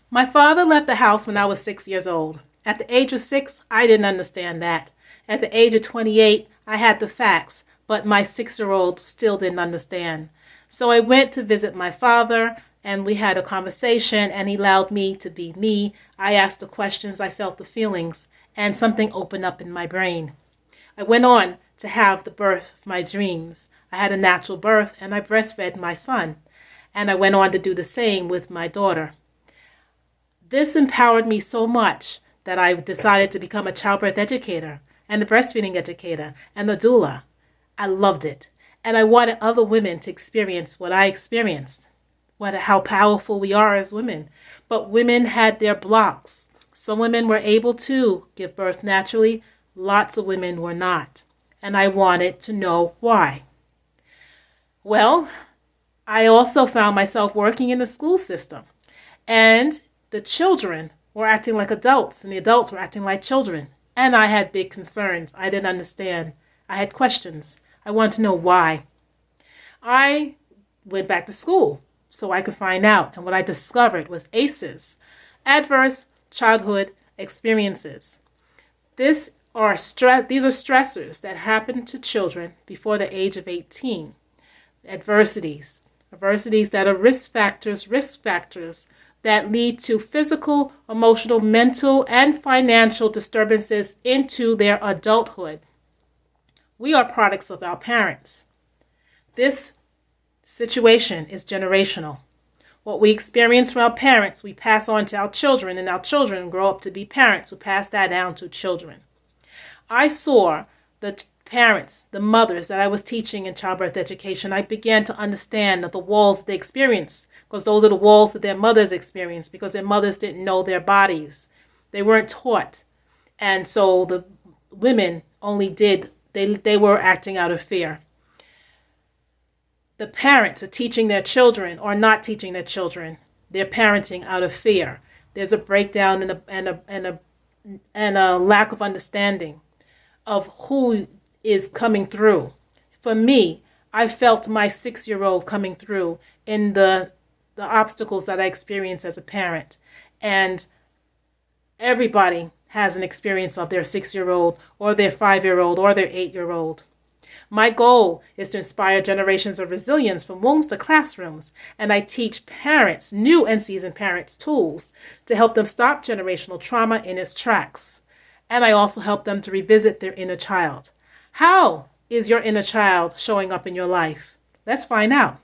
My father left the house when I was 6 years old. At the age of 6, I didn't understand that. At the age of 28, I had the facts, but my 6-year-old still didn't understand. So I went to visit my father, and we had a conversation, and he allowed me to be me. I asked the questions, I felt the feelings, and something opened up in my brain. I went on to have the birth of my dreams. I had a natural birth, and I breastfed my son. And I went on to do the same with my daughter. This empowered me so much that I decided to become a childbirth educator and a breastfeeding educator and a doula. I loved it. And I wanted other women to experience what I experienced, how powerful we are as women. But women had their blocks. Some women were able to give birth naturally. Lots of women were not. And I wanted to know why. Well, I also found myself working in the school system. And the children were acting like adults, and the adults were acting like children. And I had big concerns. I didn't understand. I had questions. I wanted to know why. I went back to school so I could find out. And what I discovered was ACEs, Adverse Childhood Experiences. These are stressors that happen to children before the age of 18. Adversities that are risk factors that lead to physical, emotional, mental, and financial disturbances into their adulthood. We are products of our parents. This situation is generational. What we experience from our parents, we pass on to our children, and our children grow up to be parents who pass that down to children. I saw the parents, the mothers that I was teaching in childbirth education. I began to understand the walls they experience, because those are the walls that their mothers experienced, because their mothers didn't know their bodies. They weren't taught. And so the women only they were acting out of fear. The parents are teaching their children or not teaching their children. They're parenting out of fear. There's a breakdown and a lack of understanding of who is coming through. For me, I felt my 6-year-old coming through in the obstacles that I experienced as a parent. And everybody has an experience of their 6-year-old or their 5-year-old or their 8-year-old. My goal is to inspire generations of resilience from wombs to classrooms, and I teach parents, new and seasoned parents, tools to help them stop generational trauma in its tracks. And I also help them to revisit their inner child. How is your inner child showing up in your life? Let's find out.